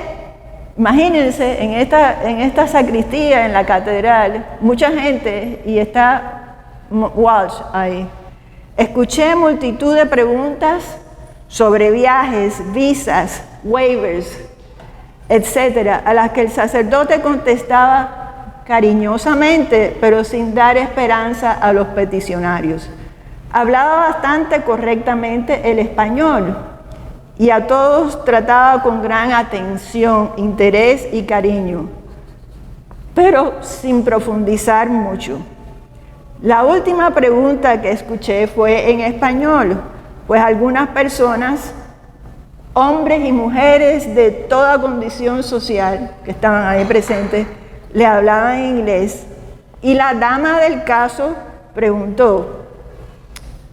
C: imagínense, en esta sacristía, en la catedral, mucha gente, y está Walsh ahí. Escuché multitud de preguntas sobre viajes, visas, waivers, etcétera, a las que el sacerdote contestaba cariñosamente, pero sin dar esperanza a los peticionarios. Hablaba bastante correctamente el español y a todos trataba con gran atención, interés y cariño, pero sin profundizar mucho. La última pregunta que escuché fue en español, pues algunas personas, hombres y mujeres de toda condición social que estaban ahí presentes, le hablaban en inglés, y la dama del caso preguntó: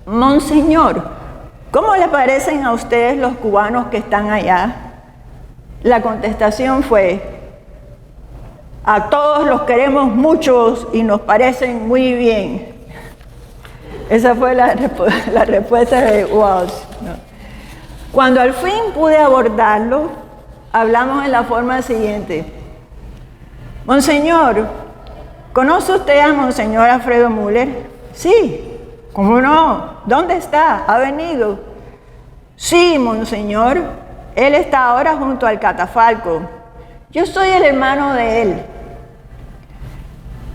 C: Monseñor, ¿cómo le parecen a ustedes los cubanos que están allá? La contestación fue: a todos los queremos muchos y nos parecen muy bien. Esa fue la respuesta de Walsh, ¿no? Cuando al fin pude abordarlo, hablamos en la forma siguiente: Monseñor, ¿conoce usted a Monseñor Alfredo Müller? Sí. ¿Cómo no? ¿Dónde está? ¿Ha venido? Sí, Monseñor. Él está ahora junto al catafalco. Yo soy el hermano de él.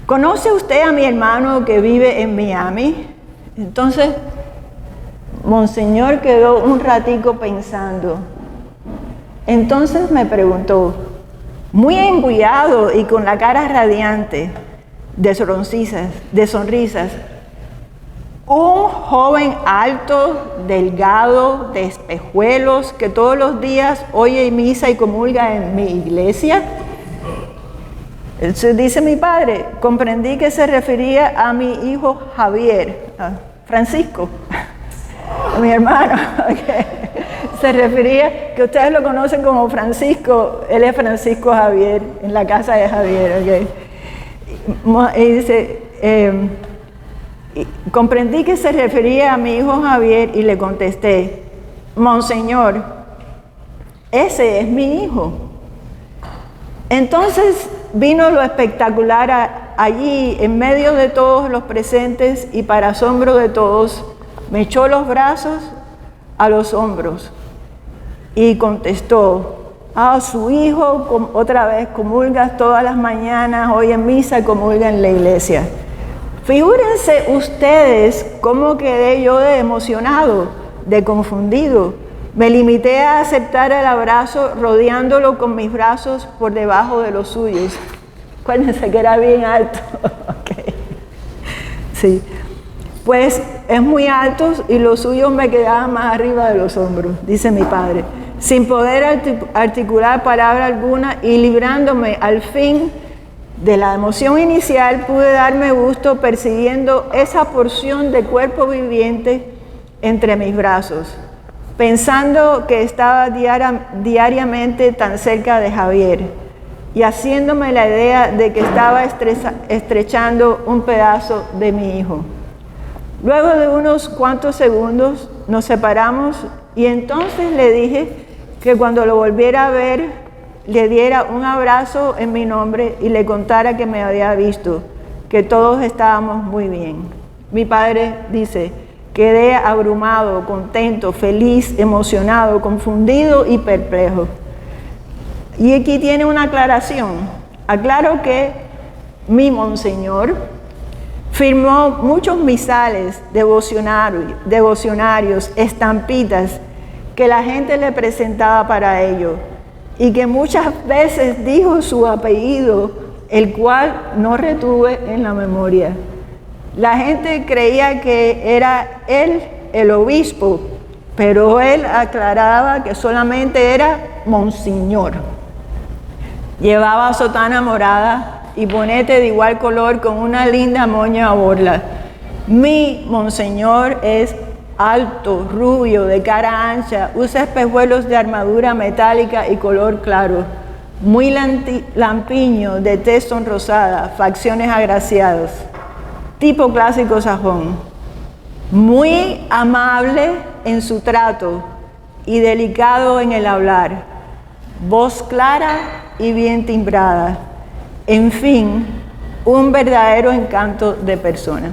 C: ¿Conoce usted a mi hermano que vive en Miami? Entonces, Monseñor quedó un ratico pensando. Entonces me preguntó, muy embullado y con la cara radiante de sonrisas, un joven alto, delgado, de espejuelos, que todos los días oye misa y comulga en mi iglesia. Entonces dice mi padre, comprendí que se refería a mi hijo Javier, Francisco, a mi hermano, okay. Se refería, que ustedes lo conocen como Francisco, él es Francisco Javier, en la casa de Javier, okay. Y dice, comprendí que se refería a mi hijo Javier y le contesté, Monseñor, ese es mi hijo. Entonces vino lo espectacular allí, en medio de todos los presentes y para asombro de todos, me echó los brazos a los hombros y contestó, su hijo otra vez comulga todas las mañanas, hoy en misa y comulga en la iglesia. Figúrense ustedes cómo quedé yo de emocionado, de confundido. Me limité a aceptar el abrazo rodeándolo con mis brazos por debajo de los suyos. Acuérdense que era bien alto. Okay. Sí. Pues es muy alto y los suyos me quedaban más arriba de los hombros, dice mi padre. Sin poder articular palabra alguna y librándome al fin de la emoción inicial, pude darme gusto persiguiendo esa porción de cuerpo viviente entre mis brazos, pensando que estaba diariamente tan cerca de Javier y haciéndome la idea de que estaba estrechando un pedazo de mi hijo. Luego de unos cuantos segundos nos separamos y entonces le dije que cuando lo volviera a ver le diera un abrazo en mi nombre y le contara que me había visto, que todos estábamos muy bien. Mi padre dice, quedé abrumado, contento, feliz, emocionado, confundido y perplejo. Y aquí tiene una aclaración. Aclaro que mi Monseñor firmó muchos misales, devocionarios, estampitas que la gente le presentaba para ello y que muchas veces dijo su apellido, el cual no retuve en la memoria. La gente creía que era él el obispo, pero él aclaraba que solamente era Monseñor. Llevaba sotana morada y bonete de igual color con una linda moña a borla. Mi Monseñor es alto, rubio, de cara ancha, usa espejuelos de armadura metálica y color claro, muy lampiño, de tez sonrosada, facciones agraciadas, tipo clásico sajón, muy amable en su trato y delicado en el hablar, voz clara y bien timbrada, en fin, un verdadero encanto de persona.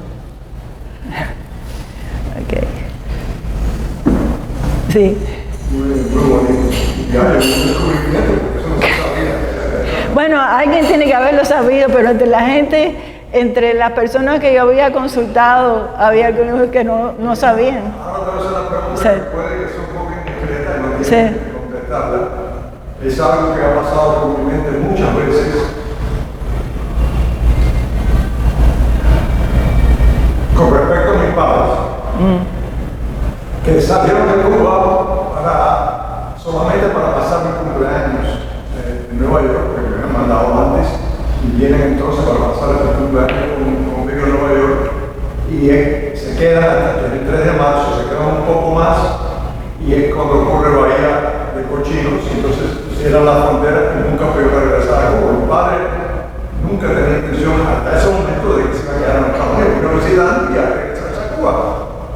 C: Okay. Sí.
E: Muy bonito. Ya, es un descubrimiento, porque eso no se sabía.
C: Bueno, alguien tiene que haberlo sabido, pero entre la gente, entre las personas que yo había consultado, había algunos que no sabían.
E: Ahora te voy a hacer una pregunta
C: Sí.
E: que puede que sea un poco indiscreta y no
C: Sí.
E: tienes que contestarla. Es algo que ha pasado por mi mente muchas veces. Con respecto a mis padres, que salieron de Cuba solamente para pasar mi cumpleaños en Nueva York, que me habían mandado antes, y vienen entonces para pasar el cumpleaños conmigo en Nueva York, y se quedan hasta el 3 de marzo, se quedan un poco más, y es cuando ocurre Bahía de Cochinos, y entonces cierran la frontera y nunca pudieron regresar a Cuba. Mi padre nunca tenía intención hasta ese momento de que se iba a quedar en Estados Unidos, y no necesitaban ya regresarse a Cuba,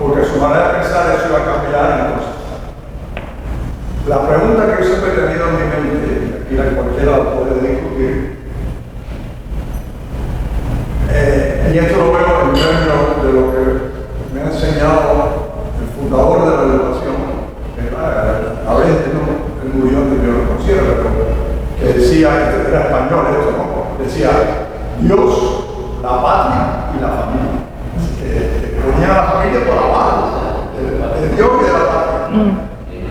E: porque su manera de pensar eso iba a cambiar entonces. La pregunta que yo siempre he tenido en mi mente, y aquí cualquiera la puede discutir, y esto lo veo en términos de lo que me ha enseñado el fundador de la educación, a veces él murió antes de yo lo conociera, pero que decía, era español esto, ¿no? Decía, Dios, la patria y la familia. Ponía a la familia por abajo, de Dios y de la patria.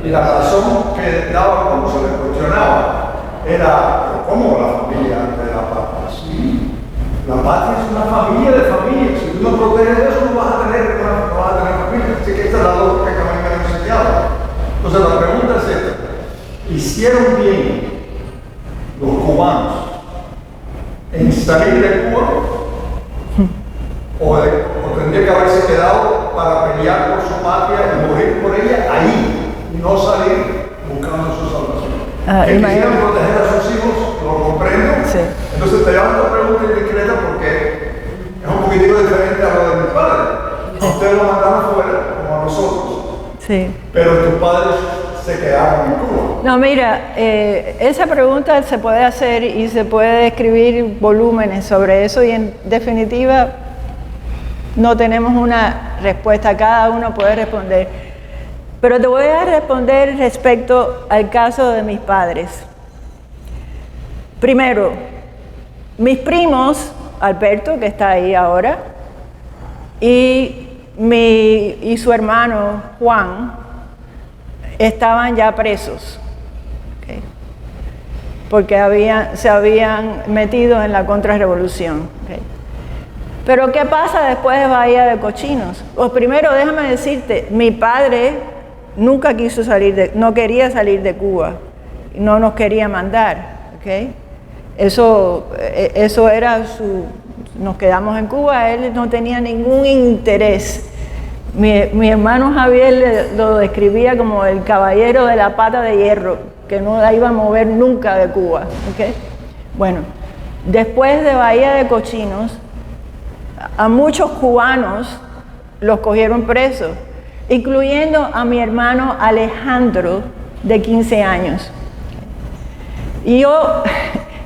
E: Y la razón que daba cuando se le cuestionaba era, ¿cómo la familia antes de la patria? Sí, la patria es una familia de familias. Si tú no proteges eso, no vas a tener familia. Así que esta es la lógica que a mí me han enseñado. Entonces la pregunta es esta: ¿hicieron bien los cubanos en salir de Cuba? ¿O tendría que haberse quedado para pelear por su patria y morir por ella ahí, y no salir buscando su salvación? Que quisieran proteger a sus hijos, lo comprendo.
C: Sí.
E: Entonces te hago esta pregunta indiscreta porque es un poquitico diferente a lo de mis padres. A ustedes lo mandaron fuera, como a nosotros.
C: Sí.
E: Pero tus padres se quedaron en Cuba.
C: No, mira, esa pregunta se puede hacer y se puede escribir volúmenes sobre eso, y en definitiva no tenemos una respuesta, cada uno puede responder. Pero te voy a responder respecto al caso de mis padres. Primero, mis primos, Alberto, que está ahí ahora, y su hermano Juan, estaban ya presos, ¿okay? Porque se habían metido en la contrarrevolución, ¿okay? Pero ¿qué pasa después de Bahía de Cochinos? Pues primero déjame decirte, mi padre nunca quiso no quería salir de Cuba, no nos quería mandar, ¿okay? Eso era nos quedamos en Cuba, él no tenía ningún interés. Mi hermano Javier lo describía como el caballero de la pata de hierro, que no la iba a mover nunca de Cuba, ¿okay? Bueno, después de Bahía de Cochinos, a muchos cubanos los cogieron presos, incluyendo a mi hermano Alejandro, de 15 años. Y yo,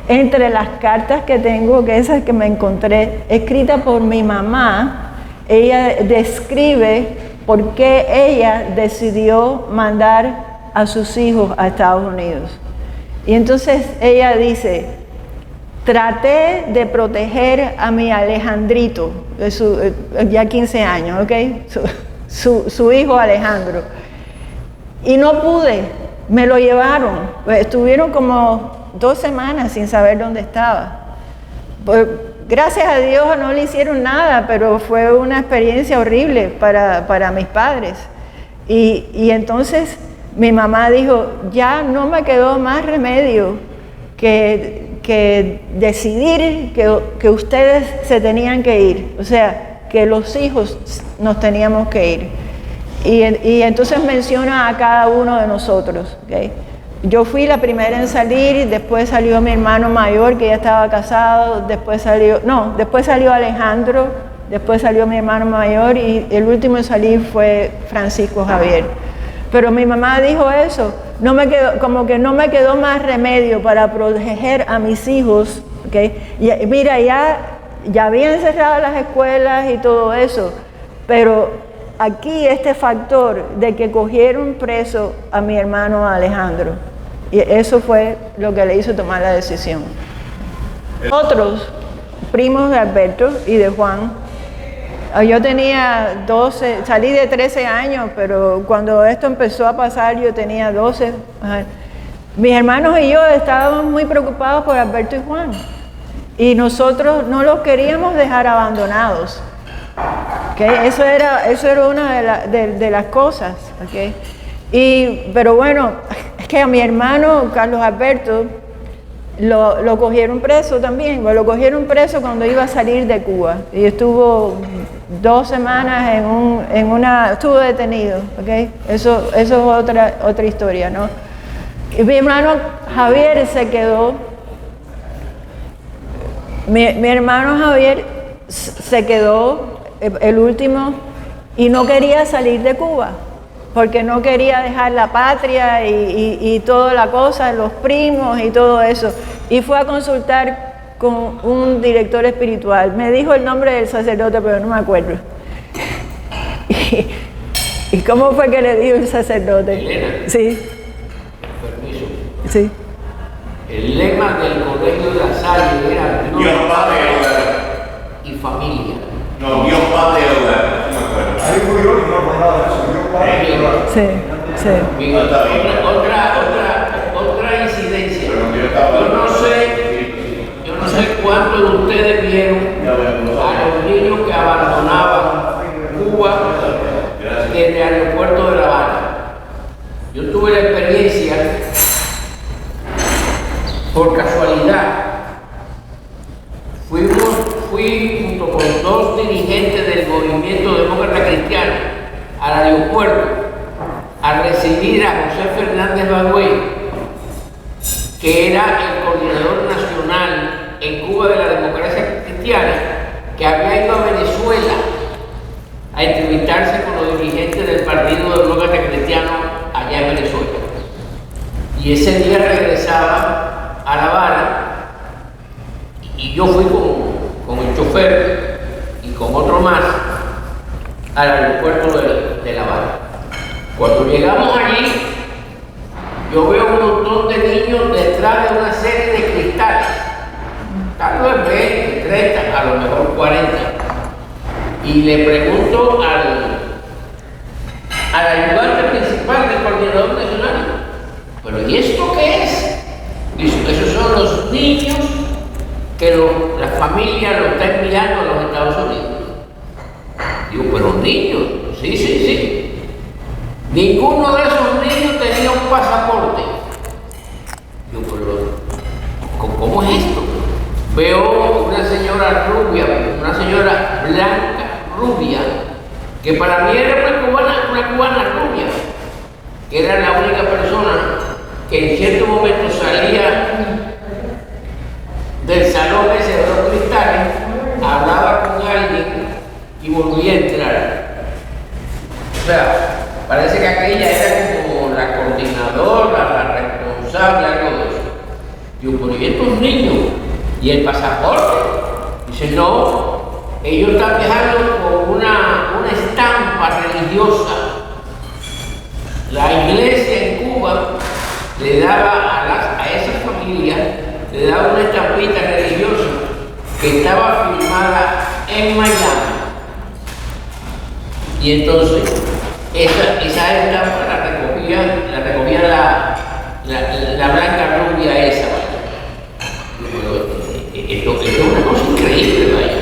C: entre las cartas que tengo, que esas que me encontré, escritas por mi mamá, ella describe por qué ella decidió mandar a sus hijos a Estados Unidos. Y entonces ella dice, traté de proteger a mi Alejandrito, ya 15 años, ¿ok? Su hijo Alejandro. Y no pude, me lo llevaron. Estuvieron como 2 semanas sin saber dónde estaba. Gracias a Dios no le hicieron nada, pero fue una experiencia horrible para mis padres. Y entonces mi mamá dijo, ya no me quedó más remedio que decidir que ustedes se tenían que ir, o sea, que los hijos nos teníamos que ir. Y entonces menciona a cada uno de nosotros, ¿okay? Yo fui la primera en salir, después salió mi hermano mayor, que ya estaba casado, después salió Alejandro, después salió mi hermano mayor, y el último en salir fue Francisco Javier. Pero mi mamá dijo eso, como que no me quedó más remedio para proteger a mis hijos, ¿okay? Y mira, ya habían cerrado las escuelas y todo eso, pero aquí este factor de que cogieron preso a mi hermano Alejandro, y eso fue lo que le hizo tomar la decisión. Otros primos de Alberto y de Juan. Yo tenía 12, salí de 13 años, pero cuando esto empezó a pasar yo tenía 12. Mis hermanos y yo estábamos muy preocupados por Alberto y Juan. Y nosotros no los queríamos dejar abandonados. ¿Okay? Eso era una de las cosas. ¿Okay? Pero bueno, es que a mi hermano Carlos Alberto lo cogieron preso también. Lo cogieron preso cuando iba a salir de Cuba. Y estuvo 2 semanas estuvo detenido. ¿Okay? Eso es otra historia, ¿no? Y mi hermano Javier se quedó. Mi hermano Javier se quedó el último y no quería salir de Cuba porque no quería dejar la patria y toda la cosa, los primos y todo eso. Y fue a consultar con un director espiritual. Me dijo el nombre del sacerdote, pero no me acuerdo. ¿Y cómo fue que le dijo el sacerdote?
F: Elena.
C: Sí.
F: Permiso.
C: Sí.
F: El lema del colegio de La Salle era
D: Dios Padre y hogar.
F: y familia.
D: No, Dios Padre y hogar. No me acuerdo.
E: Ahí fui yo y no acordaba de eso. Yo para
C: Sí, sí.
F: Bien, otra incidencia. Yo no sé cuántos de ustedes vieron a los niños que abandonaban Cuba desde el aeropuerto de La Habana. Yo tuve la experiencia, por casualidad, fui junto con 2 dirigentes del movimiento demócrata cristiano al aeropuerto a recibir a José Fernández Bagüey, que era el coordinador nacional en Cuba de la democracia cristiana, que había ido a Venezuela a entrevistarse con los dirigentes del Partido Demócrata Cristiano allá en Venezuela. Y ese día regresaba a La Habana y yo fui con el chofer y con otro más al aeropuerto de La Habana. Cuando llegamos allí, yo veo un montón de niños detrás de una serie de cristales, tal vez 20, 30, a lo mejor 40. Y le pregunto al ayudante principal del coordinador nacional, ¿pero y esto qué es? Dice, esos son los niños que la familia lo está enviando a los Estados Unidos. Digo, pero niños, sí. Ninguno de esos niños tenía un pasaporte. Digo, pero ¿cómo es esto? Veo una señora rubia, una señora blanca, rubia, que para mí era una cubana rubia, que era la única persona que en cierto momento salía del salón ese de los cristales, hablaba con alguien y volvía a entrar. O sea, parece que aquella era como la coordinadora, la responsable, algo de eso. Digo, pero ¿y estos niños? ¿Y el pasaporte? Dice, no, ellos están viajando con una estampa religiosa. La iglesia en Cuba le daba a esa familia, le daba una estampita religiosa que estaba firmada en Miami. Y entonces, esa estampa la recogía la blanca rubia esa. Esto es una cosa increíble, vaya.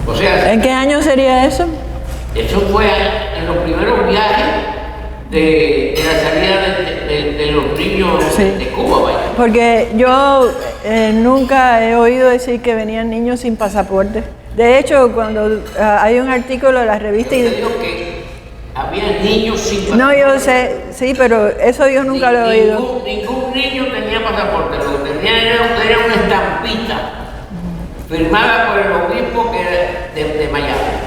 F: O sea,
C: ¿En qué año sería eso?
F: eso fue en los primeros viajes de la salida de los niños
C: Sí.
F: de Cuba, vaya.
C: Porque yo nunca he oído decir que venían niños sin pasaporte. De hecho, cuando hay un artículo de la revista...
F: Yo te digo que había niños sin
C: No, yo sé, sí, pero eso yo nunca lo he oído.
F: Ningún niño tenía pasaporte, lo que tenía era una estampita firmada por el obispo que era de Miami.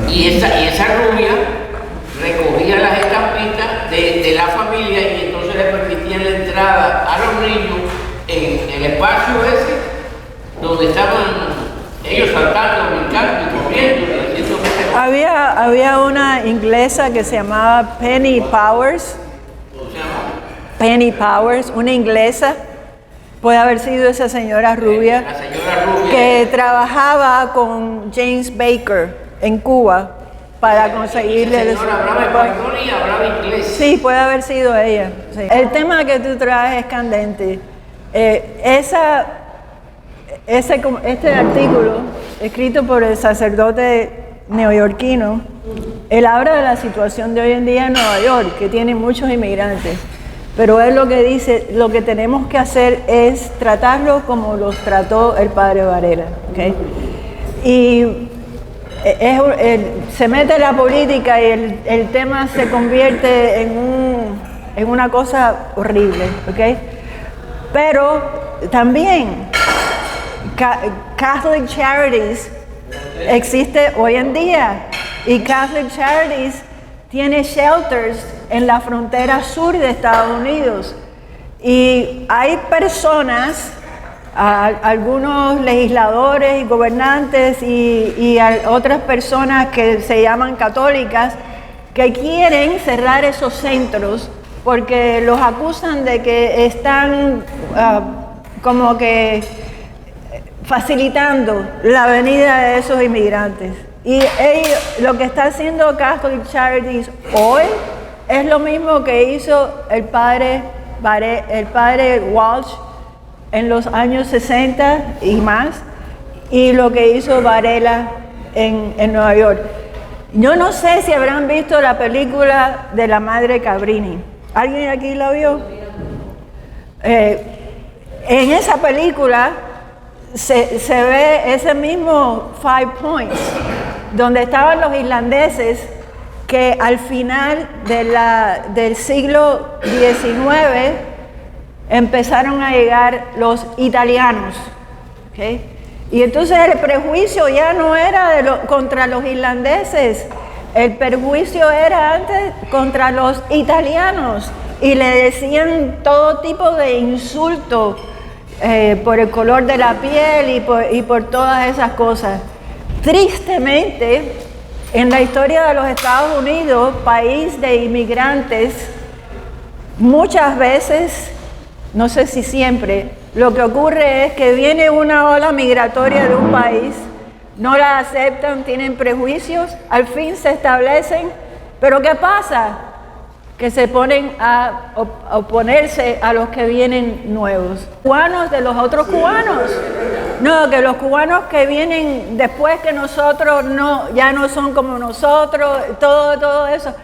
F: Y esa rubia recogía las estampitas de la familia y entonces le permitían la entrada a los niños en el espacio ese donde estaban ellos saltando, brincando y corriendo y haciendo
C: Había una inglesa que se llamaba Penny Powers.
F: ¿cómo se llama?
C: Penny Powers, una inglesa Puede haber sido esa señora rubia,
F: La señora rubia.
C: que trabajaba con James Baker en Cuba para conseguirle...
F: La señora hablaba español y hablaba inglés.
C: Sí, puede haber sido ella. Sí. El tema que tú traes es candente. Este artículo, escrito por el sacerdote neoyorquino, él habla de la situación de hoy en día en Nueva York, que tiene muchos inmigrantes. Pero él lo que dice, lo que tenemos que hacer es tratarlo como los trató el padre Varela. ¿Okay? Y se mete en la política y el tema se convierte en una cosa horrible. ¿Okay? Pero también Catholic Charities existe hoy en día y Catholic Charities tiene shelters en la frontera sur de Estados Unidos y hay personas, algunos legisladores y gobernantes y otras personas que se llaman católicas que quieren cerrar esos centros porque los acusan de que están como que facilitando la venida de esos inmigrantes. Y lo que está haciendo Catholic Charities hoy es lo mismo que hizo el padre Walsh en los años 60 y más, y lo que hizo Varela en Nueva York. Yo no sé si habrán visto la película de la Madre Cabrini. ¿Alguien aquí la vio? En esa película se ve ese mismo 5 Points, donde estaban los irlandeses que al final del siglo XIX empezaron a llegar los italianos. ¿Okay? Y entonces el prejuicio ya no era contra los irlandeses, el perjuicio era antes contra los italianos y le decían todo tipo de insultos por el color de la piel y por todas esas cosas. Tristemente, en la historia de los Estados Unidos, país de inmigrantes, muchas veces, no sé si siempre, lo que ocurre es que viene una ola migratoria de un país, no la aceptan, tienen prejuicios, al fin se establecen, pero ¿qué pasa? Que se ponen a oponerse a los que vienen nuevos. Cubanos de los otros cubanos. No, que los cubanos que vienen después que nosotros ya no son como nosotros, todo eso.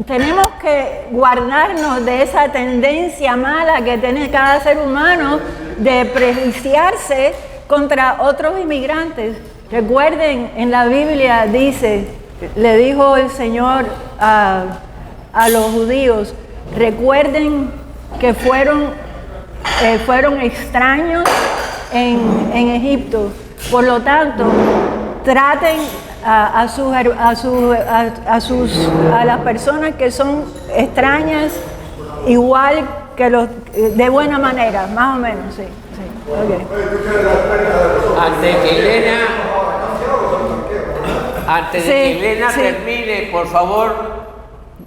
C: Tenemos que guardarnos de esa tendencia mala que tiene cada ser humano de prejuiciarse contra otros inmigrantes. Recuerden, en la Biblia dice, le dijo el Señor a los judíos, recuerden que fueron extraños en Egipto. Por lo tanto, traten a las personas que son extrañas igual que de buena manera, más o menos, sí. Okay.
F: Antes de que Elena termine, por favor,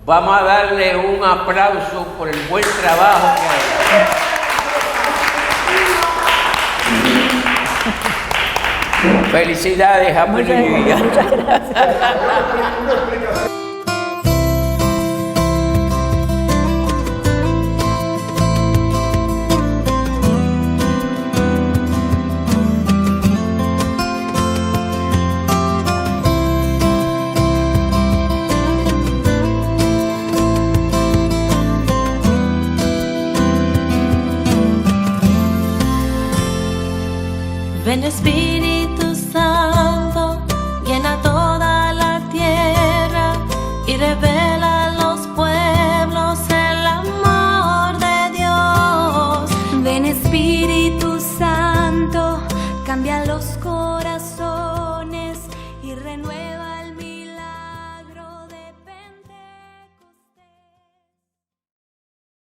F: vamos a darle un aplauso por el buen trabajo que ha hecho. Felicidades, Happy New Year.
C: Muchas gracias.
A: Ven Espíritu Santo, llena toda la tierra y revela a los pueblos el amor de Dios.
B: Ven Espíritu Santo, cambia los corazones.